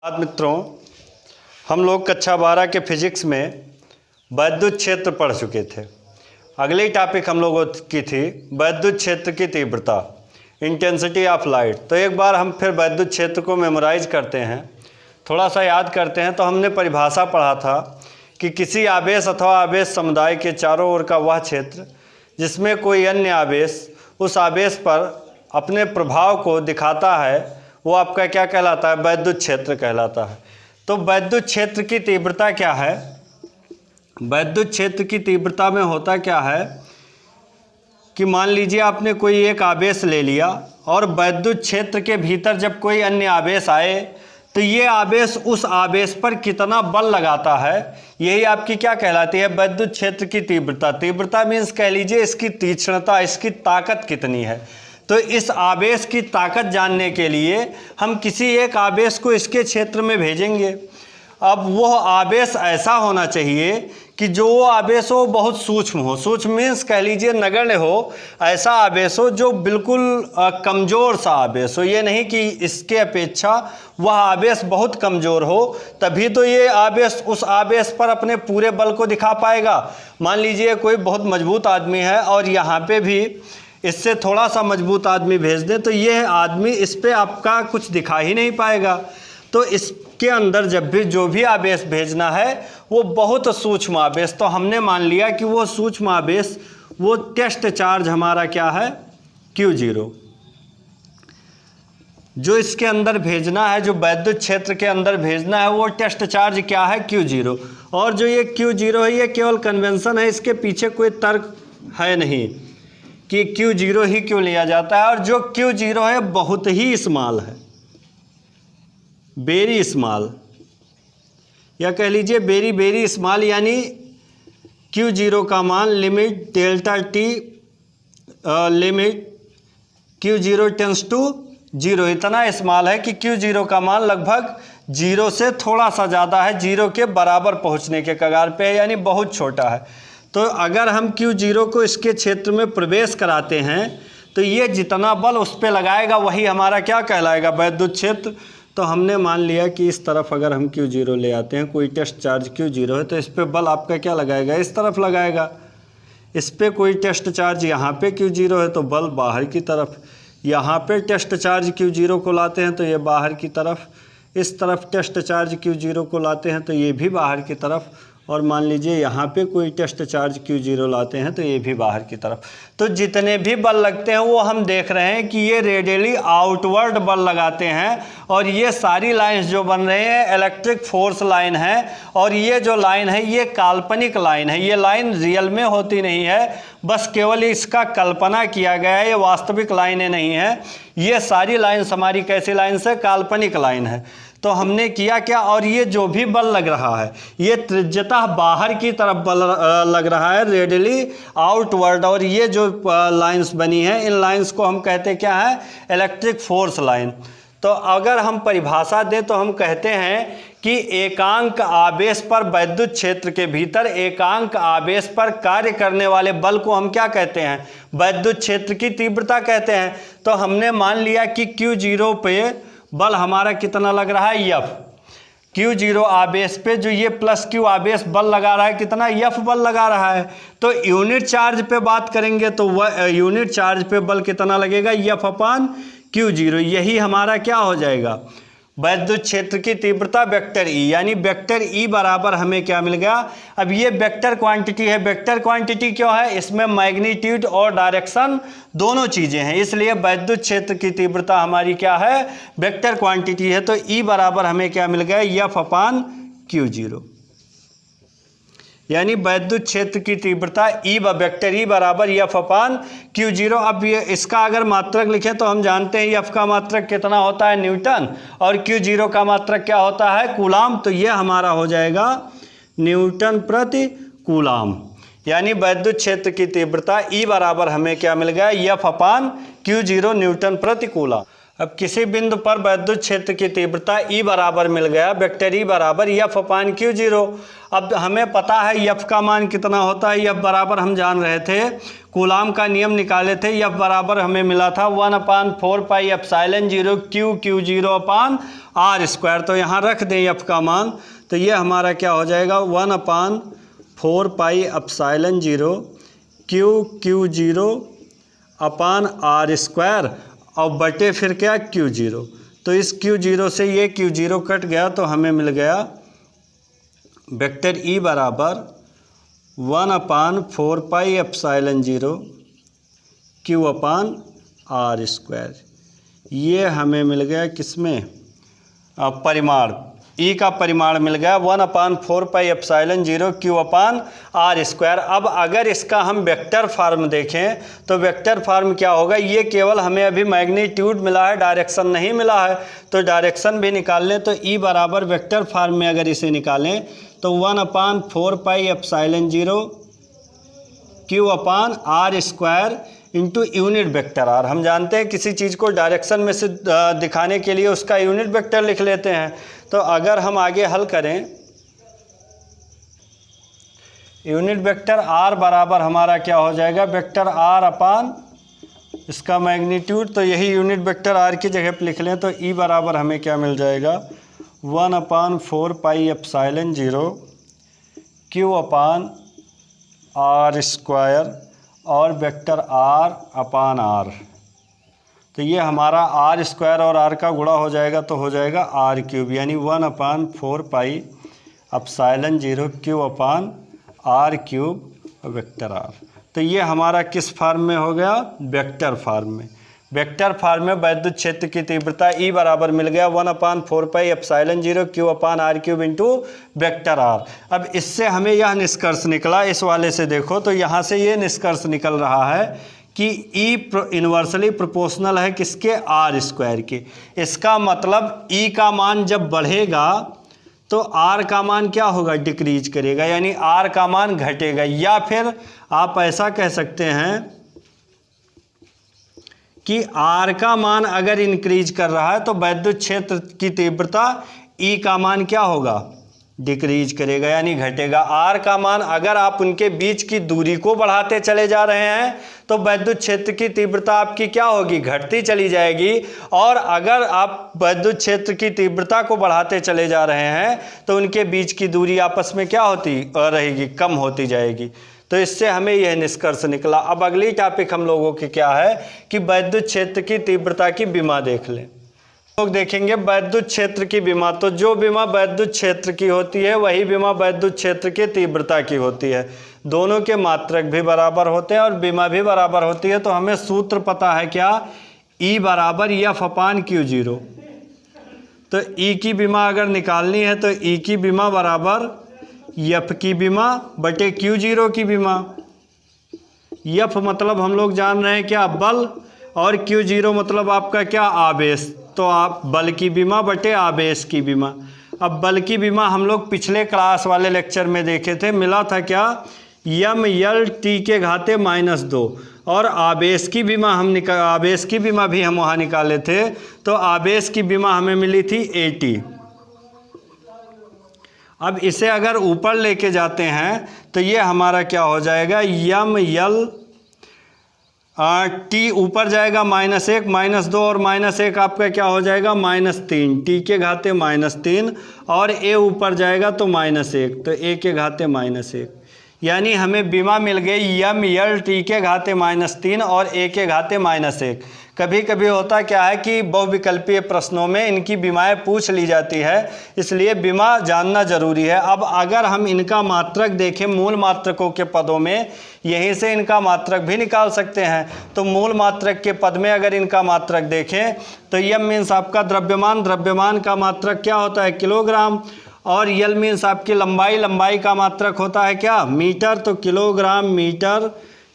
मित्रों, हम लोग कक्षा 12 के फिजिक्स में वैद्युत क्षेत्र पढ़ चुके थे। अगली टॉपिक हम लोगों की थी वैद्युत क्षेत्र की तीव्रता, इंटेंसिटी ऑफ लाइट। तो एक बार हम फिर वैद्युत क्षेत्र को मेमोराइज करते हैं, थोड़ा सा याद करते हैं। तो हमने परिभाषा पढ़ा था कि किसी आवेश अथवा आवेश समुदाय के चारों ओर का वह क्षेत्र जिसमें कोई अन्य आवेश उस आवेश पर अपने प्रभाव को दिखाता है, वो आपका क्या कहलाता है? वैद्युत क्षेत्र कहलाता है। तो वैद्युत क्षेत्र की तीव्रता क्या है? वैद्युत क्षेत्र की तीव्रता में होता क्या है कि मान लीजिए आपने कोई एक आवेश ले लिया और वैद्युत क्षेत्र के भीतर जब कोई अन्य आवेश आए तो ये आवेश उस आवेश पर कितना बल लगाता है, यही आपकी क्या कहलाती है? वैद्युत क्षेत्र की तीव्रता। तीव्रता मीन्स कह लीजिए इसकी तीक्ष्णता, इसकी ताकत कितनी है। तो इस आवेश की ताकत जानने के लिए हम किसी एक आवेश को इसके क्षेत्र में भेजेंगे। अब वो आवेश ऐसा होना चाहिए कि जो वो आवेश हो बहुत सूक्ष्म हो। सूक्ष्म मीन्स कह लीजिए नगण्य हो। ऐसा आवेश हो जो बिल्कुल कमज़ोर सा आवेश हो। ये नहीं कि इसके अपेक्षा वह आवेश बहुत कमज़ोर हो, तभी तो ये आवेश उस आवेश पर अपने पूरे बल को दिखा पाएगा। मान लीजिए कोई बहुत मजबूत आदमी है और यहाँ पे भी इससे थोड़ा सा मजबूत आदमी भेज दें तो ये आदमी इस पे आपका कुछ दिखा ही नहीं पाएगा। तो इसके अंदर जब भी जो भी आवेश भेजना है वो बहुत सूक्ष्म आवेश, तो हमने मान लिया कि वो सूक्ष्म आवेश, वो टेस्ट चार्ज हमारा क्या है? Q0। जो इसके अंदर भेजना है, जो वैद्युत क्षेत्र के अंदर भेजना है, वो टेस्ट चार्ज क्या है? Q0। और जो ये Q0 है ये केवल कन्वेंशन है, इसके पीछे कोई तर्क है नहीं कि Q0 ही क्यों लिया जाता है। और जो Q0 है बहुत ही स्मॉल है, वेरी स्मॉल, या कह लीजिए वेरी वेरी स्मॉल। यानी Q0 का मान limit delta t limit Q0 tends to 0 इतना स्मॉल है कि Q0 का मान लगभग 0 से थोड़ा सा ज़्यादा है, 0 के बराबर पहुंचने के कगार पे है, यानी बहुत छोटा है। तो अगर हम Q0 को इसके क्षेत्र में प्रवेश कराते हैं तो ये जितना बल उस पर लगाएगा वही हमारा क्या कहलाएगा? वैद्युत क्षेत्र। तो हमने मान लिया कि इस तरफ अगर हम Q0 ले आते हैं, कोई टेस्ट चार्ज Q0 है, तो इस पर बल आपका क्या लगाएगा? इस तरफ लगाएगा। इस पर कोई टेस्ट चार्ज यहाँ पे Q0 है तो बल बाहर की तरफ। यहाँ पे टेस्ट चार्ज Q0 को लाते हैं तो ये बाहर की तरफ। इस तरफ टेस्ट चार्ज Q0 को लाते हैं तो ये भी बाहर की तरफ। और मान लीजिए यहाँ पे कोई टेस्ट चार्ज Q0 लाते हैं तो ये भी बाहर की तरफ। तो जितने भी बल लगते हैं वो हम देख रहे हैं कि ये रेडियली आउटवर्ड बल लगाते हैं। और ये सारी लाइंस जो बन रहे हैं इलेक्ट्रिक फोर्स लाइन है। और ये जो लाइन है ये काल्पनिक लाइन है, ये लाइन रियल में होती नहीं है, बस केवल इसका कल्पना किया गया है, ये वास्तविक लाइनें नहीं है। ये सारी लाइन्स हमारी कैसी लाइन्स है? काल्पनिक लाइन है। तो हमने किया क्या? और ये जो भी बल लग रहा है ये त्रिज्यतः बाहर की तरफ बल लग रहा है, रेडियली आउटवर्ड। और ये जो लाइंस बनी हैं इन लाइंस को हम कहते क्या है? Electric force line. तो अगर हम परिभाषा दें तो हम कहते हैं कि एकांक आवेश पर वैद्युत क्षेत्र के भीतर एकांक आवेश पर कार्य करने वाले बल को हम क्या कहते हैं? वैद्युत क्षेत्र की तीव्रता कहते हैं। तो हमने मान लिया कि Q0 पे बल हमारा कितना लग रहा है? F। Q0 आवेश पे जो ये प्लस Q आवेश बल लगा रहा है, कितना? F बल लगा रहा है। तो यूनिट चार्ज पे बात करेंगे तो वह यूनिट चार्ज पे बल कितना लगेगा? F अपान Q0। यही हमारा क्या हो जाएगा? वैद्युत क्षेत्र की तीव्रता वेक्टर E। यानी वेक्टर E बराबर हमें क्या मिल गया? अब ये वेक्टर क्वांटिटी है। वेक्टर क्वांटिटी क्यों है? इसमें मैग्नीट्यूड और डायरेक्शन दोनों चीज़ें हैं, इसलिए वैद्युत क्षेत्र की तीव्रता हमारी क्या है? वेक्टर क्वांटिटी है। तो E बराबर हमें क्या मिल गया? F अपान Q0। यानी वैद्युत क्षेत्र की तीव्रता वेक्टर E बराबर F अपान Q0। अब ये इसका अगर मात्रक लिखें तो हम जानते हैं F का मात्रक कितना होता है? न्यूटन। और Q0 का मात्रक क्या होता है? कूलाम। तो ये हमारा हो जाएगा न्यूटन प्रति कूलाम। यानी वैद्युत क्षेत्र की तीव्रता E बराबर हमें क्या मिल गया? F अपान Q0 न्यूटन प्रति कूलाम। अब किसी बिंदु पर वैद्युत क्षेत्र की तीव्रता E बराबर मिल गया, वेक्टर E बराबर एफ अपान क्यू जीरो। अब हमें पता है एफ का मान कितना होता है, एफ बराबर हम जान रहे थे, कूलाम का नियम निकाले थे, एफ बराबर हमें मिला था 1/4 pi epsilon zero q zero upon r square. तो यहाँ रख दें एफ का मान, तो ये हमारा क्या हो जाएगा 1/4 pi epsilon zero q zero upon r square और बटे फिर क्या क्यू जीरो। तो इस क्यू जीरो से ये क्यू जीरो कट गया, तो हमें मिल गया वेक्टर ई बराबर 1/4 pi epsilon zero q upon r square. ये हमें मिल गया किसमें, परिमाण, ई का परिमाण मिल गया 1/4 pi epsilon zero q upon r square. अब अगर इसका हम वेक्टर फॉर्म देखें तो वेक्टर फॉर्म क्या होगा, ये केवल हमें अभी मैग्नीट्यूड मिला है, डायरेक्शन नहीं मिला है, तो डायरेक्शन भी निकाल लें। तो ई बराबर वेक्टर फॉर्म में अगर इसे निकालें तो 1/4 pi epsilon zero q upon r square into unit vector r. हम जानते हैं किसी चीज़ को डायरेक्शन में से दिखाने के लिए उसका यूनिट वेक्टर लिख लेते हैं। तो अगर हम आगे हल करें, यूनिट वेक्टर आर बराबर हमारा क्या हो जाएगा, वेक्टर आर अपान इसका मैग्नीट्यूड, तो यही यूनिट वेक्टर आर की जगह पर लिख लें। तो ई बराबर हमें क्या मिल जाएगा 1/4 pi epsilon zero q upon r square और वेक्टर आर अपान आर। तो ये हमारा आर स्क्वायर और आर का गुणा हो जाएगा, तो हो जाएगा आर क्यूब, यानी 1/4 pi epsilon zero q upon r cube vector r. तो ये हमारा किस फॉर्म में हो गया, वेक्टर फॉर्म में। वेक्टर फॉर्म में वैद्युत क्षेत्र की तीव्रता ई बराबर मिल गया 1/4 pi epsilon zero q upon r cube into vector r. अब इससे हमें यह निष्कर्ष निकला, इस वाले से देखो तो यहाँ से ये निष्कर्ष निकल रहा है कि ई इन्वर्सली प्रोपोर्शनल है किसके, आर स्क्वायर के। इसका मतलब ई का मान जब बढ़ेगा तो आर का मान क्या होगा, डिक्रीज करेगा, यानी आर का मान घटेगा। या फिर आप ऐसा कह सकते हैं कि आर का मान अगर इंक्रीज कर रहा है तो वैद्युत क्षेत्र की तीव्रता ई का मान क्या होगा, डिक्रीज करेगा, यानी घटेगा। आर का मान अगर आप उनके बीच की दूरी को बढ़ाते चले जा रहे हैं तो वैद्युत क्षेत्र की तीव्रता आपकी क्या होगी, घटती चली जाएगी। और अगर आप वैद्युत क्षेत्र की तीव्रता को बढ़ाते चले जा रहे हैं तो उनके बीच की दूरी आपस में क्या होती रहेगी, कम होती जाएगी। तो इससे हमें यह निष्कर्ष निकला। अब अगली टॉपिक हम लोगों की क्या है कि वैद्युत क्षेत्र की तीव्रता की विमा देख लें। लोग देखेंगे वैद्युत क्षेत्र की विमा, तो जो विमा वैद्युत क्षेत्र की होती है वही विमा वैद्युत क्षेत्र की तीव्रता की होती है। दोनों के मात्रक भी बराबर होते हैं और विमा भी बराबर होती है। तो हमें सूत्र पता है क्या, ई बराबर एफ अपान क्यू जीरो। तो ई की विमा अगर निकालनी है तो ई की विमा बराबर एफ की विमा बटे क्यू जीरो की विमा। एफ मतलब हम लोग जान रहे हैं क्या, बल, और क्यू जीरो मतलब आपका क्या, आवेश। तो आप बल की विमा बटे आवेश की विमा। अब बल की विमा हम लोग पिछले क्लास वाले लेक्चर में देखे थे, मिला था क्या, यम यल टी के घाते -2। और आवेश की विमा आवेश की विमा भी हम वहाँ निकाले थे। तो आवेश की विमा हमें मिली थी 80। अब इसे अगर ऊपर लेके जाते हैं तो ये हमारा क्या हो जाएगा, यम यल टी ऊपर जाएगा -1 -2 और -1 आपका क्या हो जाएगा -3, टी के घाते -3, और ए ऊपर जाएगा तो -1, तो ए के घाते -1। यानी हमें विमा मिल गई यम यल टी के घाते -3 और ए के घाते -1। कभी कभी होता क्या है कि बहुविकल्पीय प्रश्नों में इनकी विमाएँ पूछ ली जाती है, इसलिए विमा जानना जरूरी है। अब अगर हम इनका मात्रक देखें मूल मात्रकों के पदों में, यहीं से इनका मात्रक भी निकाल सकते हैं। तो मूल मात्रक के पद में अगर इनका मात्रक देखें तो यम मीन्स आपका द्रव्यमान, द्रव्यमान का मात्रक क्या होता है, किलोग्राम, और यल मीन्स आपकी लंबाई, लंबाई का मात्रक होता है क्या, मीटर, तो kilogram metre.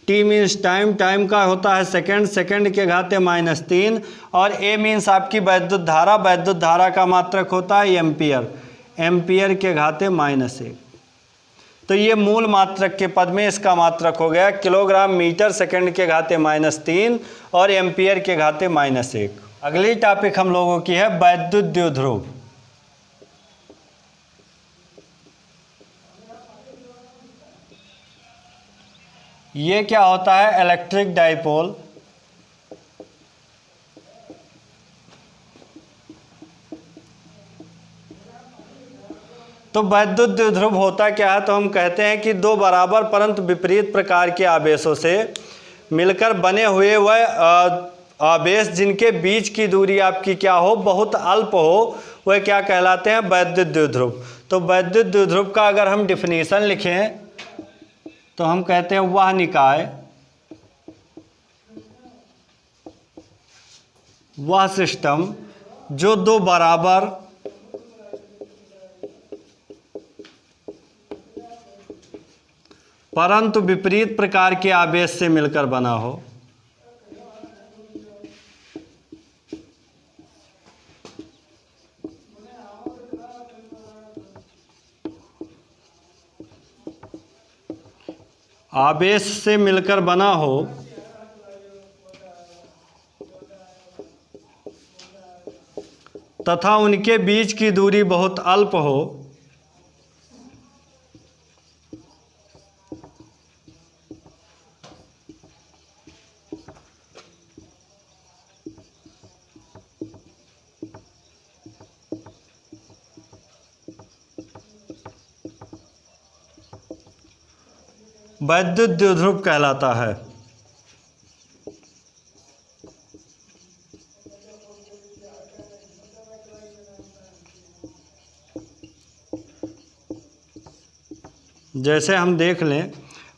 T means time, time का होता है सेकंड, सेकंड के घाते -3, और ए मीन्स आपकी वैद्युत धारा, वैद्युत धारा का मात्रक होता है एम्पियर, एम्पियर के घाते -1। तो ये मूल मात्रक के पद में इसका मात्रक हो गया किलोग्राम मीटर सेकंड के घाते -3 और एम्पियर के घाते -1। अगली टॉपिक हम लोगों की है वैद्युत द्विध्रुव। ये क्या होता है? Electric dipole. तो वैद्युत द्विध्रुव होता क्या है? तो हम कहते हैं कि दो बराबर परंतु विपरीत प्रकार के आवेशों से मिलकर बने हुए वह आवेश जिनके बीच की दूरी आपकी क्या हो, बहुत अल्प हो, वह क्या कहलाते हैं? वैद्युत द्विध्रुव। तो वैद्युत द्विध्रुव का अगर हम डिफिनीशन लिखें तो हम कहते हैं वह निकाय, वह सिस्टम जो दो बराबर परंतु विपरीत प्रकार के आवेश से मिलकर बना हो। आवेश से मिलकर बना हो तथा उनके बीच की दूरी बहुत अल्प हो, वैद्युत द्विध्रुव कहलाता है। जैसे हम देख लें,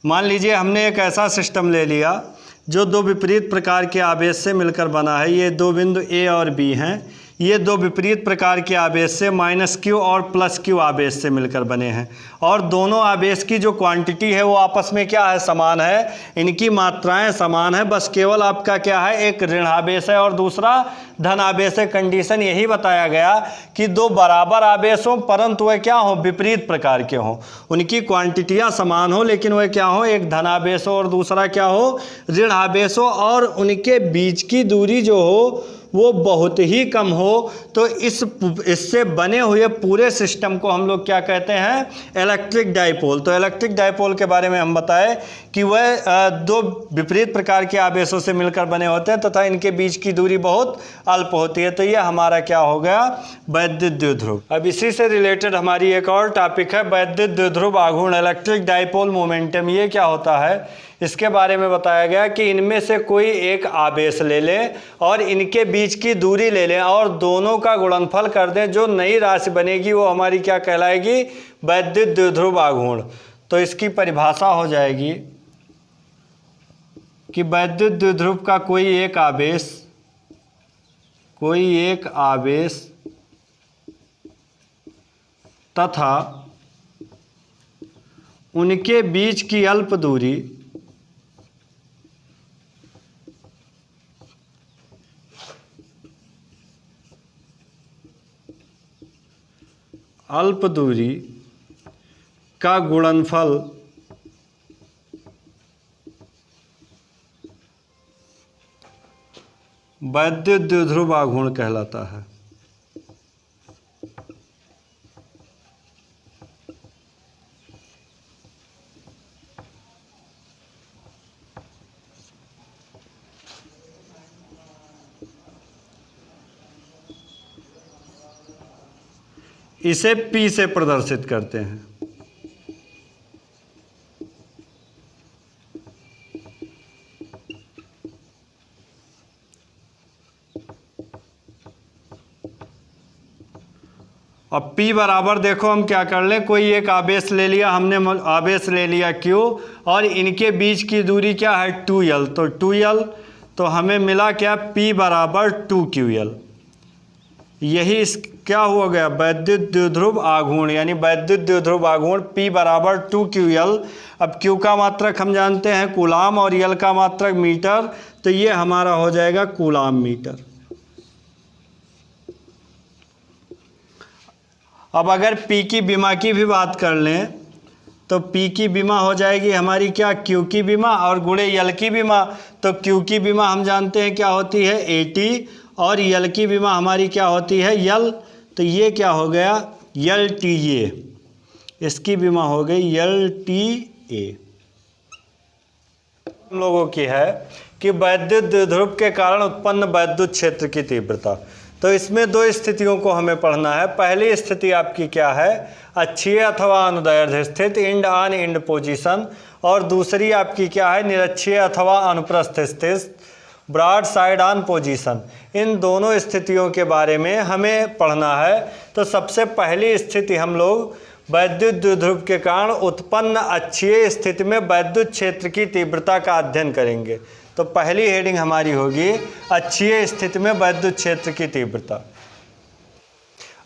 मान लीजिए हमने एक ऐसा सिस्टम ले लिया जो दो विपरीत प्रकार के आवेश से मिलकर बना है। ये दो बिंदु ए और बी हैं। ये दो विपरीत प्रकार के आवेश से -q और +q आवेश से मिलकर बने हैं और दोनों आवेश की जो क्वांटिटी है वो आपस में क्या है? समान है। इनकी मात्राएं समान है, बस केवल आपका क्या है? एक ऋण आवेश है और दूसरा धन आवेश है। कंडीशन यही बताया गया कि दो बराबर आवेश हों परंतु वह क्या हो? विपरीत प्रकार के हों। उनकी क्वांटिटियाँ समान हो लेकिन वह क्या हो? एक धन आवेश हो और दूसरा क्या हो? ऋण आवेश हो और उनके बीच की दूरी जो हो वो बहुत ही कम हो। तो इससे बने हुए पूरे सिस्टम को हम लोग क्या कहते हैं? Electric dipole. तो इलेक्ट्रिक डाइपोल के बारे में हम बताएं कि वह दो विपरीत प्रकार के आवेशों से मिलकर बने होते हैं तथा इनके बीच की दूरी बहुत अल्प होती है। तो यह हमारा क्या हो गया? वैद्युत द्विध्रुव। अब इसी से रिलेटेड हमारी एक और टॉपिक है वैद्युत द्विध्रुव आघूर्ण, इलेक्ट्रिक डाइपोल मोमेंटम। ये क्या होता है? इसके बारे में बताया गया कि इनमें से कोई एक आवेश ले लें और इनके बीच की दूरी ले लें और दोनों का गुणनफल कर दें। जो नई राशि बनेगी वो हमारी क्या कहलाएगी? वैद्युत द्विध्रुव आघूर्ण। तो इसकी परिभाषा हो जाएगी कि वैद्युत द्विध्रुव का कोई एक आवेश तथा उनके बीच की अल्प दूरी का गुणनफल वैद्युत द्विध्रुव आघूर्ण कहलाता है। इसे P से प्रदर्शित करते हैं। अब P बराबर देखो हम क्या कर लें, कोई एक आवेश ले लिया हमने, आवेश ले लिया Q और इनके बीच की दूरी क्या है? 2L। तो 2L तो हमें मिला क्या? P बराबर 2QL। यही क्या हुआ गया? वैद्युत द्विध्रुव आघूर्ण, यानी वैद्युत द्विध्रुव आघूर्ण P बराबर 2QL। अब Q का मात्रक हम जानते हैं कूलाम और L का मात्रक मीटर, तो ये हमारा हो जाएगा कूलाम मीटर। अब अगर P की विमा की भी बात कर लें तो P की विमा हो जाएगी हमारी क्या? Q की विमा और गुणे L की विमा। तो Q की विमा हम जानते हैं क्या होती है? 80 और यल की विमा हमारी क्या होती है, यल, तो ये क्या हो गया, यल टी ए, इसकी विमा हो गई यल टी ए। हम लोगों की है कि वैद्युत द्विध्रुव के कारण उत्पन्न वैद्युत क्षेत्र की तीव्रता। तो इसमें दो स्थितियों को हमें पढ़ना है। पहली स्थिति आपकी क्या है, अक्षीय अथवा अनुदैर्ध्य स्थित, इंड ऑन इंड पोजीशन, और दूसरी आपकी क्या है, निरक्षीय अथवा अनुप्रस्थ स्थित, ब्रॉड साइड ऑन पोजीशन। इन दोनों स्थितियों के बारे में हमें पढ़ना है। तो सबसे पहली स्थिति हम लोग वैद्युत द्विध्रुव के कारण उत्पन्न अक्षीय स्थिति में वैद्युत क्षेत्र की तीव्रता का अध्ययन करेंगे। तो पहली हेडिंग हमारी होगी अक्षीय स्थिति में वैद्युत क्षेत्र की तीव्रता।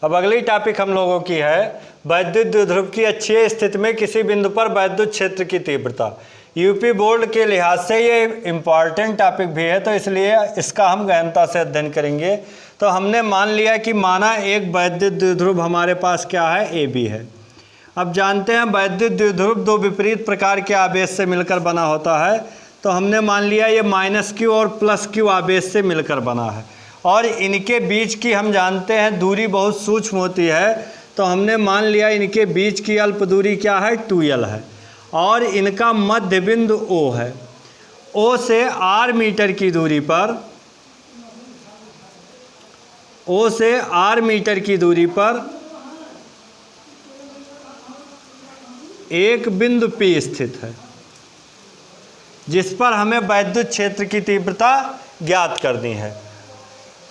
अब अगली टॉपिक हम लोगों की है वैद्युत द्विध्रुव की अक्षीय स्थिति में किसी बिंदु पर वैद्युत क्षेत्र की तीव्रता। यूपी बोर्ड के लिहाज से ये इम्पॉर्टेंट टॉपिक भी है, तो इसलिए इसका हम गहनता से अध्ययन करेंगे। तो हमने मान लिया कि माना एक वैद्युत द्विध्रुव हमारे पास क्या है, ए बी है। अब जानते हैं वैद्युत द्विध्रुव दो विपरीत प्रकार के आवेश से मिलकर बना होता है। तो हमने मान लिया ये -q और +q आवेश से मिलकर बना है, और इनके बीच की हम जानते हैं दूरी बहुत सूक्ष्म होती है। तो हमने मान लिया इनके बीच की अल्प दूरी क्या है, 2l है, और इनका मध्य बिंदु O है। O से r मीटर की दूरी पर, O से r मीटर की दूरी पर एक बिंदु P स्थित है, जिस पर हमें वैद्युत क्षेत्र की तीव्रता ज्ञात करनी है।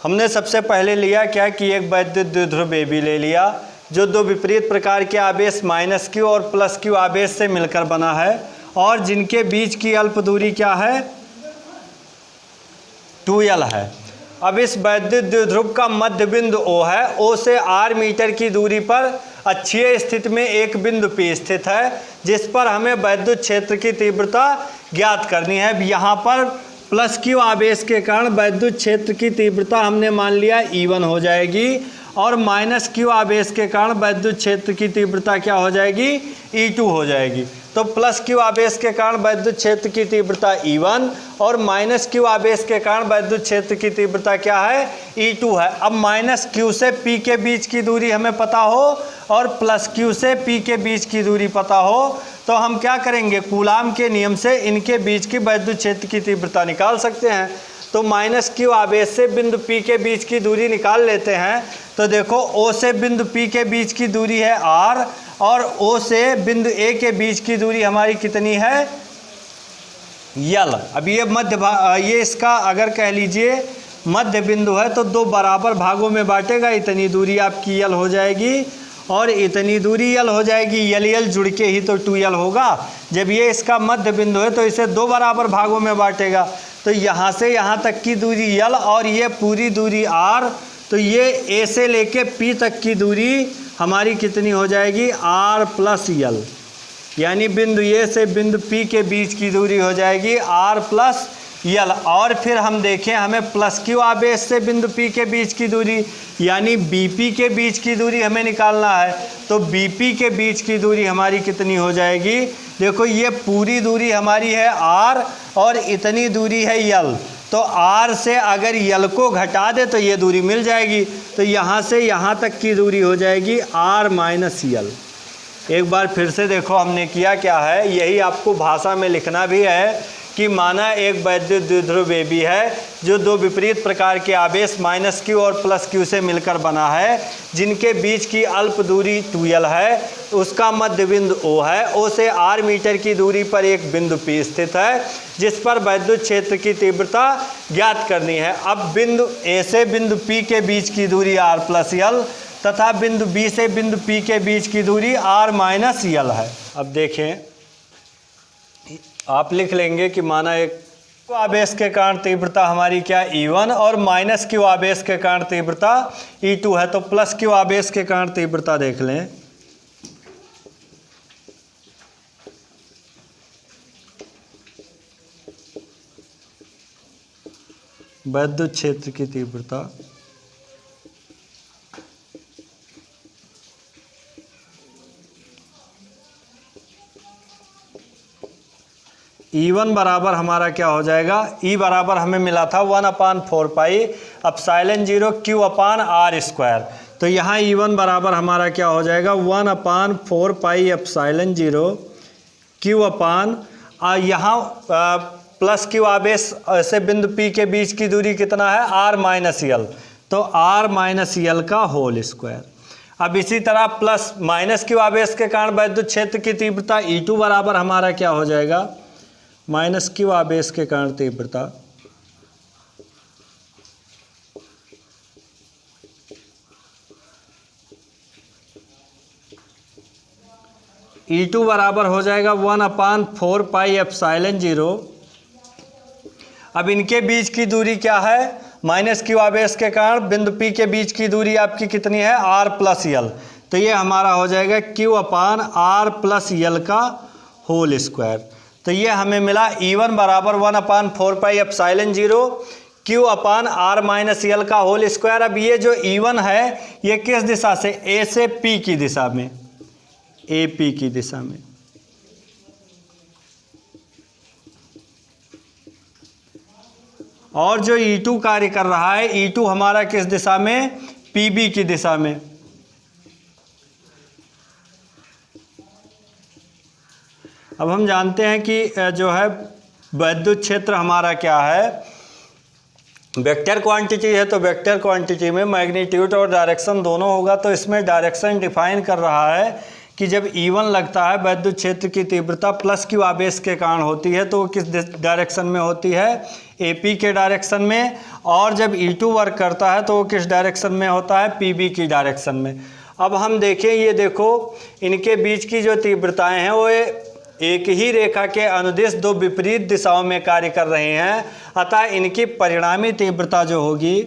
हमने सबसे पहले लिया क्या कि एक वैद्युत द्विध्रुव AB ले लिया, जो दो विपरीत प्रकार के आवेश -q और +q आवेश से मिलकर बना है, और जिनके बीच की अल्प दूरी क्या है, 2l है। अब इस वैद्युत द्विध्रुव का मध्य बिंदु O है। O से r मीटर की दूरी पर अक्षीय स्थिति में एक बिंदु P स्थित है, जिस पर हमें वैद्युत क्षेत्र की तीव्रता ज्ञात करनी है। अब यहाँ पर +q आवेश के कारण वैद्युत क्षेत्र की तीव्रता हमने मान लिया E1 हो जाएगी, और -q आवेश के कारण वैद्युत क्षेत्र की तीव्रता क्या हो जाएगी, E2 हो जाएगी। तो +q आवेश के कारण वैद्युत क्षेत्र की तीव्रता E1, और -q आवेश के कारण वैद्युत क्षेत्र की तीव्रता क्या है, E2 है। अब -q से P के बीच की दूरी हमें पता हो, और +q से P के बीच की दूरी पता हो, तो हम क्या करेंगे, कूलाम के नियम से इनके बीच की वैद्युत क्षेत्र की तीव्रता निकाल सकते हैं। तो -q आवेश से बिंदु P के बीच की दूरी निकाल लेते हैं। तो देखो O से बिंदु P के बीच की दूरी है r, और O से बिंदु A के बीच की दूरी हमारी कितनी है, यल। अब ये ये इसका अगर कह लीजिए मध्य बिंदु है, तो दो बराबर भागों में बांटेगा, इतनी दूरी आपकी यल हो जाएगी, और इतनी दूरी यल हो जाएगी। यल जुड़ के ही तो 2l होगा। जब ये इसका मध्य बिंदु है तो इसे दो बराबर भागों में बांटेगा। तो यहाँ से यहाँ तक की दूरी यल, और ये पूरी दूरी r, तो ये A से लेके P तक की दूरी हमारी कितनी हो जाएगी, r + यल, यानी बिंदु A से बिंदु P के बीच की दूरी हो जाएगी r + यल। और फिर हम देखें हमें +q आवेश से बिंदु P के बीच की दूरी, यानी BP के बीच की दूरी हमें निकालना है। तो BP के बीच की दूरी हमारी कितनी हो जाएगी, देखो ये पूरी दूरी हमारी है r, और इतनी दूरी है यल। तो r से अगर यल को घटा दे तो ये दूरी मिल जाएगी। तो यहाँ से यहाँ तक की दूरी हो जाएगी r - यल। एक बार फिर से देखो हमने किया क्या है, यही आपको भाषा में लिखना भी है कि माना एक वैद्युत द्विध्रुव AB है, जो दो विपरीत प्रकार के आवेश -q और +q से मिलकर बना है, जिनके बीच की अल्प दूरी 2l है। उसका मध्य बिंदु O है। O से r मीटर की दूरी पर एक बिंदु P स्थित है, जिस पर वैद्युत क्षेत्र की तीव्रता ज्ञात करनी है। अब बिंदु A से बिंदु P के बीच की दूरी r + यल, तथा बिंदु B से बिंदु P के बीच की दूरी r - यल है। अब देखें, आप लिख लेंगे कि माना एक आवेश के कारण तीव्रता हमारी क्या, E1, और -q आवेश के कारण तीव्रता E2 है। तो +q आवेश के कारण तीव्रता देख लें, वैद्युत क्षेत्र की तीव्रता E1 बराबर हमारा क्या हो जाएगा, E बराबर हमें मिला था 1/4 pi epsilon 0 q upon r square. तो यहाँ E1 बराबर हमारा क्या हो जाएगा 1/4 पाई अपसाइलन 0 क्यू अपान यहाँ प्लस क्यू आवेश से बिंदु P के बीच की दूरी कितना है r माइनस यल, तो r माइनस यल का होल स्क्वायर। अब इसी तरह प्लस माइनस क्यू आवेश के कारण वैद्युत क्षेत्र की तीव्रता E2 बराबर हमारा क्या हो जाएगा माइनस क्यू आवेश के कारण तीव्रता E2 बराबर हो जाएगा 1/4 पाई एप्सिलॉन 0। अब इनके बीच की दूरी क्या है माइनस क्यू आवेश के कारण बिंदु P के बीच की दूरी आपकी कितनी है r प्लस यल, तो ये हमारा हो जाएगा Q अपान r प्लस यल का होल स्क्वायर। तो ये हमें मिला E1 बराबर 1/4 पाई एप्सिलॉन 0 Q अपान r माइनस यल का होल स्क्वायर। अब ये जो E1 है ये किस दिशा से A से P की दिशा में, AP की दिशा में। और जो E2 कार्य कर रहा है E2 हमारा किस दिशा में PB की दिशा में। अब हम जानते हैं कि जो है वैद्युत क्षेत्र हमारा क्या है वेक्टर क्वांटिटी है, तो वेक्टर क्वांटिटी में मैग्नीट्यूड और डायरेक्शन दोनों होगा। तो इसमें डायरेक्शन डिफाइन कर रहा है कि जब E1 लगता है वैद्युत क्षेत्र की तीव्रता प्लस क्यू आवेश के कारण होती है तो वो किस डायरेक्शन में होती है AP के डायरेक्शन में, और जब E2 वर्क करता है तो वो किस डायरेक्शन में होता है PB की डायरेक्शन में। अब हम देखें ये देखो इनके बीच की जो तीव्रताएं हैं वो एक ही रेखा के अनुदिश दो विपरीत दिशाओं में कार्य कर रहे हैं, अतः इनकी परिणामी तीव्रता जो होगी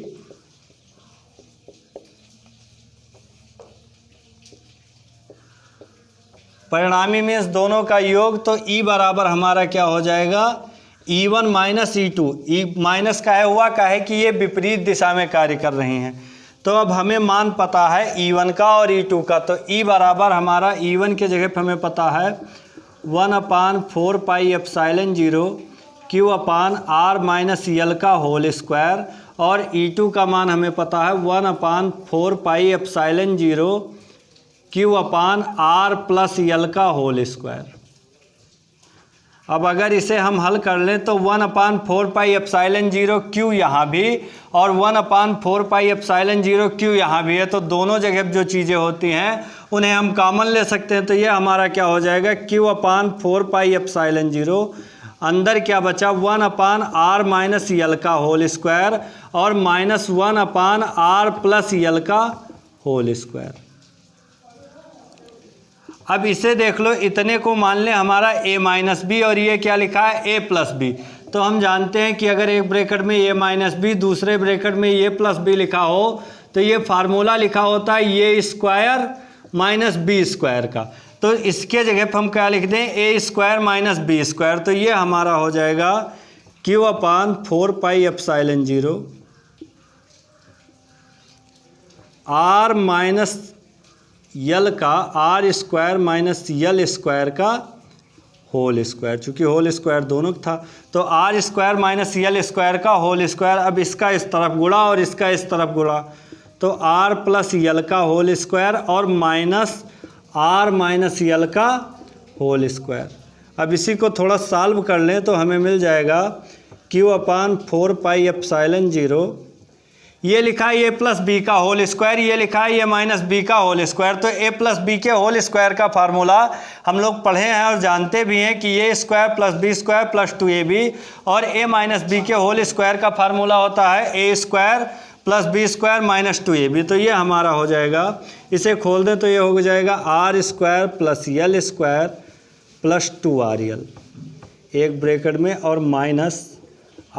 परिणामी मीन्स दोनों का योग, तो E बराबर हमारा क्या हो जाएगा E1 minus E2। E minus काहे हुआ काहे कि ये विपरीत दिशा में कार्य कर रहे हैं। तो अब हमें मान पता है E1 का और E2 का, तो E बराबर हमारा E1 के जगह पर हमें पता है 1/4 पाई एप्सिलॉन 0 Q अपान r माइनस यल का होल स्क्वायर, और E2 का मान हमें पता है 1/4 पाई एप्सिलॉन 0 Q अपान r प्लस यल का होल स्क्वायर। अब अगर इसे हम हल कर लें तो 1/4 पाई एप्सिलॉन 0 Q यहाँ भी और 1/4 पाई एप्सिलॉन 0 Q यहाँ भी है, तो दोनों जगह जो चीज़ें होती हैं उन्हें हम कॉमन ले सकते हैं। तो ये हमारा क्या हो जाएगा Q/4 पाई एप्सिलॉन 0, अंदर क्या बचा 1/r माइनस यल का होल स्क्वायर और माइनस 1/r प्लस यल का होल स्क्वायर। अब इसे देख लो, इतने को मान लें हमारा a माइनस बी और ये क्या लिखा है a प्लस बी। तो हम जानते हैं कि अगर एक ब्रैकेट में a माइनस बी दूसरे ब्रैकेट में a प्लस बी लिखा हो तो ये फार्मूला लिखा होता है a square minus B square का। तो इसके जगह पर हम क्या लिख दें a square minus B square. तो ये हमारा हो जाएगा Q/4 pi epsilon 0 r minus L का r स्क्वायर माइनस यल स्क्वायर का होल स्क्वायर, चूँकि होल स्क्वायर दोनों था तो r स्क्वायर माइनस यल स्क्वायर का होल स्क्वायर। अब इसका इस तरफ गुणा और इसका इस तरफ गुणा, तो r प्लस यल का होल स्क्वायर और माइनस r माइनस यल का होल स्क्वायर। अब इसी को थोड़ा सॉल्व कर लें तो हमें मिल जाएगा Q/4 पाई एप्सिलॉन 0, ये लिखा है a प्लस बी का होल स्क्वायर, ये लिखा है a माइनस बी का होल स्क्वायर। तो a प्लस बी के होल स्क्वायर का फार्मूला हम लोग पढ़े हैं और जानते भी हैं कि a square plus b square plus 2ab, और a माइनस बी के होल स्क्वायर का फार्मूला होता है a square plus b square minus 2ab। तो ये हमारा हो जाएगा, इसे खोल दें तो ये हो जाएगा r square plus l square plus 2rl एक ब्रैकेट में, और minus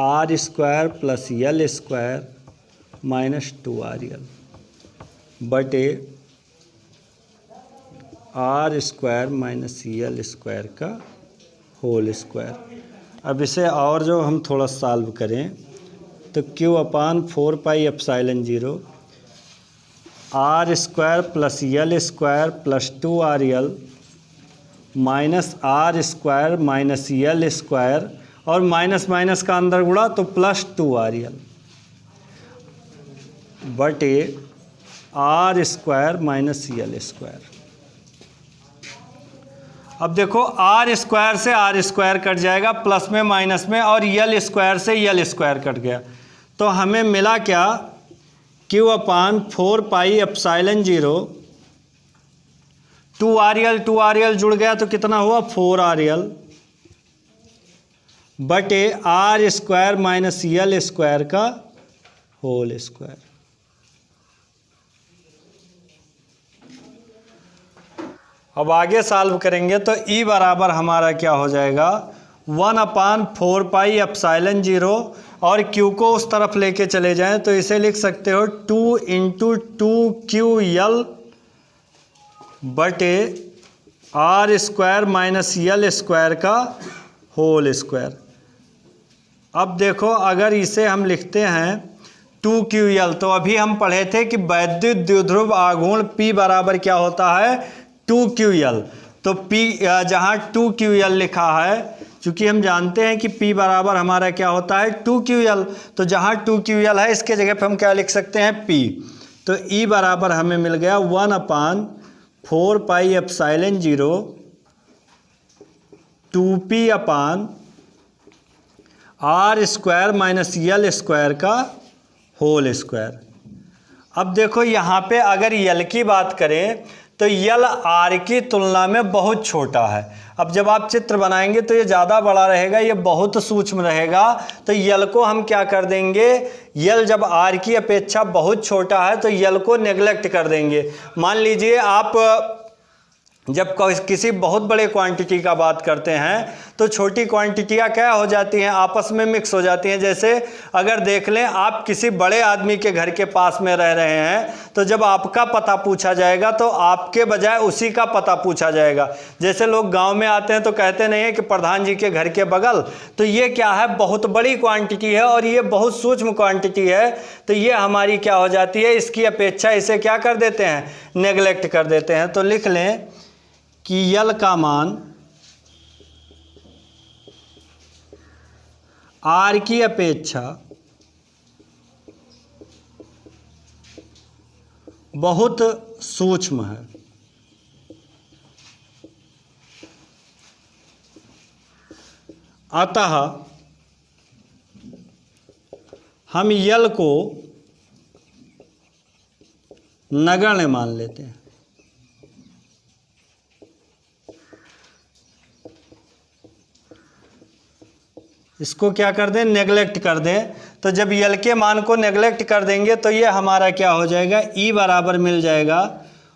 r square plus l square minus 2rl बटे r स्क्वायर माइनस यल स्क्वायर का होल स्क्वायर। अब इसे और जो हम थोड़ा सॉल्व करें तो Q/4 pi epsilon 0 r square plus l square plus 2rl minus r square minus यल स्क्वायर और माइनस माइनस का अंदर गुणा तो प्लस 2rl। बटे are square minus L square. अब देखो आर स्क्वायर से आर स्क्वायर कट जाएगा प्लस में माइनस में, और यल स्क्वायर से यल स्क्वायर कट गया, तो हमें मिला क्या, Q upon 4 pi epsilon 0 2 R L जुड़ गया तो कितना हुआ 4 आर यल बटे are square minus L square का होल स्क्वायर। अब आगे सॉल्व करेंगे तो ई बराबर हमारा क्या हो जाएगा 1/4 पाई एप्सिलॉन 0, और क्यू को उस तरफ लेके चले जाएं तो इसे लिख सकते हो 2 × 2QL बटे are square minus L square का होल स्क्वायर। अब देखो अगर इसे हम लिखते हैं 2QL, तो अभी हम पढ़े थे कि वैद्युत द्विध्रुव आघूर्ण P बराबर क्या होता है 2QL। तो P जहाँ 2QL लिखा है, चूँकि हम जानते हैं कि P बराबर हमारा क्या होता है 2QL, तो जहाँ 2QL है इसके जगह पे हम क्या लिख सकते हैं P। तो E बराबर हमें मिल गया 1/4 pi epsilon 0 2P upon r square minus यल स्क्वायर का होल स्क्वायर। अब देखो यहाँ पे अगर यल की बात करें तो यल आर की तुलना में बहुत छोटा है। अब जब आप चित्र बनाएंगे तो ये ज़्यादा बड़ा रहेगा, ये बहुत सूक्ष्म रहेगा, तो यल को हम क्या कर देंगे, यल जब आर की अपेक्षा बहुत छोटा है तो यल को नेग्लेक्ट कर देंगे। मान लीजिए आप जब किसी बहुत बड़े क्वांटिटी का बात करते हैं तो छोटी क्वांटिटियाँ क्या हो जाती हैं, आपस में मिक्स हो जाती हैं। जैसे अगर देख लें आप किसी बड़े आदमी के घर के पास में रह रहे हैं, तो जब आपका पता पूछा जाएगा तो आपके बजाय उसी का पता पूछा जाएगा। जैसे लोग गांव में आते हैं तो कहते नहीं है कि प्रधान जी के घर के बगल, तो ये क्या है, बहुत बड़ी क्वांटिटी है और ये बहुत सूक्ष्म क्वांटिटी है, तो ये हमारी क्या हो जाती है, इसकी अपेक्षा इसे क्या कर देते हैं, नेग्लेक्ट कर देते हैं। तो लिख लें कि यल का मान आर की अपेक्षा बहुत सूक्ष्म है। अतः हम यल को नगण्य मान लेते हैं। इसको क्या कर दें, नेग्लेक्ट कर दें। तो जब यल के मान को नेग्लेक्ट कर देंगे तो ये हमारा क्या हो जाएगा, ई बराबर मिल जाएगा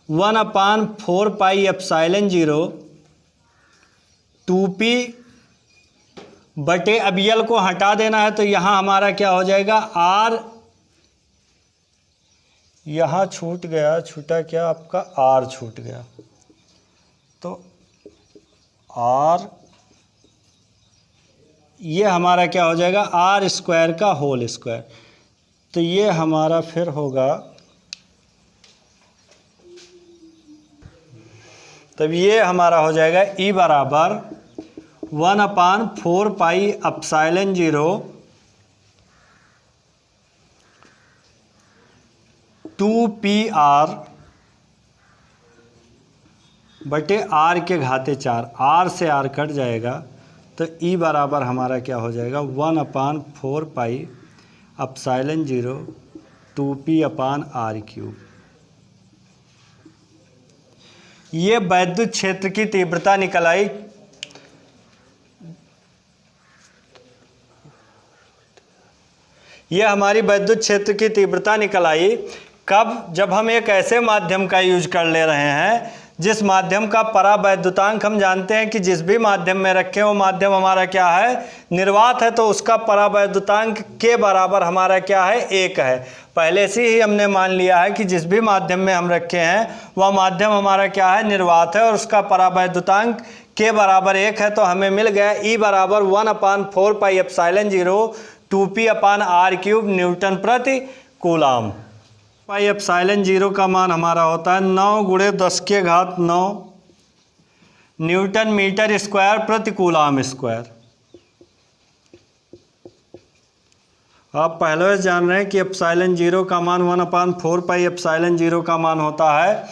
1/4 पाई एप्सिलॉन 0 2P बटे, अब यल को हटा देना है तो यहाँ हमारा क्या हो जाएगा, आर, यहाँ छूट गया, छूटा क्या आपका, आर छूट गया, तो आर, ये हमारा क्या हो जाएगा, आर स्क्वायर का होल स्क्वायर। तो ये हमारा फिर होगा, तब ये हमारा हो जाएगा ई बराबर 1/4 पाई एप्सिलॉन 0 2PR बटे आर के घाते 4, आर से आर कट जाएगा, तो ई बराबर हमारा क्या हो जाएगा 1/4 pi epsilon 0 2P upon r cube. ये वैद्युत क्षेत्र की तीव्रता निकल आई। ये हमारी वैद्युत क्षेत्र की तीव्रता निकल आई कब, जब हम एक ऐसे माध्यम का यूज कर ले रहे हैं जिस माध्यम का परावैद्युतांक हम जानते हैं कि जिस भी माध्यम में रखें वो माध्यम हमारा क्या है, निर्वात है, तो उसका परावैद्युतांक के बराबर हमारा क्या है, 1 है। पहले से ही हमने मान लिया है कि जिस भी माध्यम में हम रखे हैं वह माध्यम हमारा क्या है, निर्वात है, और उसका परावैद्युतांक के बराबर 1 है। तो हमें मिल गया ई बराबर 1/4 pi epsilon 0 2P upon r cube newton प्रति कूलाम। पाई एप्सिलॉन 0 का मान हमारा होता है 9 × 10⁹ न्यूटन मीटर स्क्वायर प्रति कूलाम स्क्वायर। आप पहले से जान रहे हैं कि एप्सिलॉन 0 का मान 1/4 पाई एप्सिलॉन 0 का मान होता है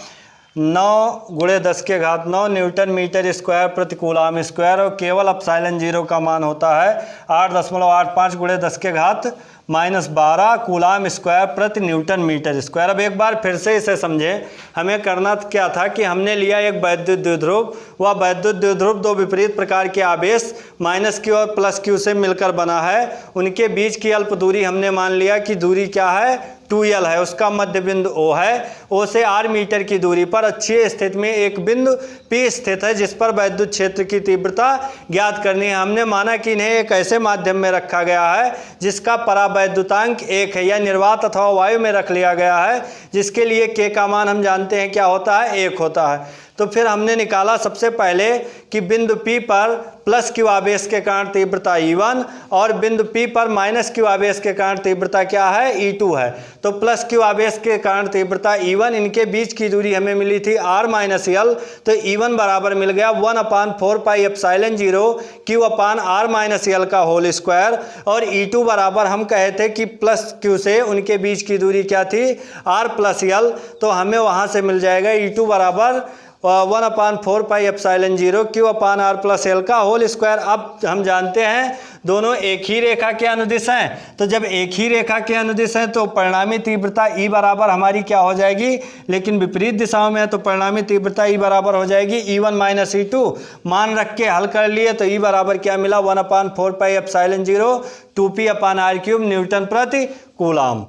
9×10⁹ न्यूटन मीटर स्क्वायर प्रति कूलाम स्क्वायर, और केवल एप्सिलॉन 0 का मान होता है 8.85×10⁻12 कूलाम स्क्वायर प्रति न्यूटन मीटर स्क्वायर। अब एक बार फिर से इसे समझें। हमें करना क्या था कि हमने लिया एक वैद्युत द्विध्रुव, वह वैद्युत द्विध्रुव दो विपरीत प्रकार के आवेश -q और +q से मिलकर बना है। उनके बीच की अल्प दूरी हमने मान लिया कि दूरी क्या है, 2l है, उसका मध्य बिंदु O है। O से r मीटर की दूरी पर अक्षीय स्थिति में एक बिंदु P स्थित है जिस पर वैद्युत क्षेत्र की तीव्रता ज्ञात करनी है। हमने माना कि इन्हें एक ऐसे माध्यम में रखा गया है जिसका परावैद्युतांक 1 है, या निर्वात अथवा वायु में रख लिया गया है, जिसके लिए K का मान हम जानते हैं क्या होता है, 1 होता है। तो फिर हमने निकाला सबसे पहले कि बिंदु P पर +q आवेश के कारण तीव्रता E1 और बिंदु P पर -q आवेश के कारण तीव्रता क्या है, E2 है। तो +q आवेश के कारण तीव्रता E1, इनके बीच की दूरी हमें मिली थी r-l, तो E1 बराबर मिल गया 1/4 पाई एप्सिलॉन 0 q/r-l का होल स्क्वायर, और E2 बराबर हम कहे थे कि +q से उनके बीच की दूरी क्या थी, r+l, तो हमें वहाँ से मिल जाएगा E2 बराबर 1/4 पाई एप्सिलॉन 0 q/r+l का होल स्क्वायर। अब हम जानते हैं दोनों एक ही रेखा के अनुदिश हैं, तो जब एक ही रेखा के अनुदिश हैं तो परिणामी तीव्रता E बराबर हमारी क्या हो जाएगी, लेकिन विपरीत दिशाओं में है तो परिणामी तीव्रता E बराबर हो जाएगी E1 - E2। मान रख के हल कर लिए तो E बराबर क्या मिला, 1/4 पाई एप्सिलॉन 0 2p/r³ न्यूटन प्रति कूलाम।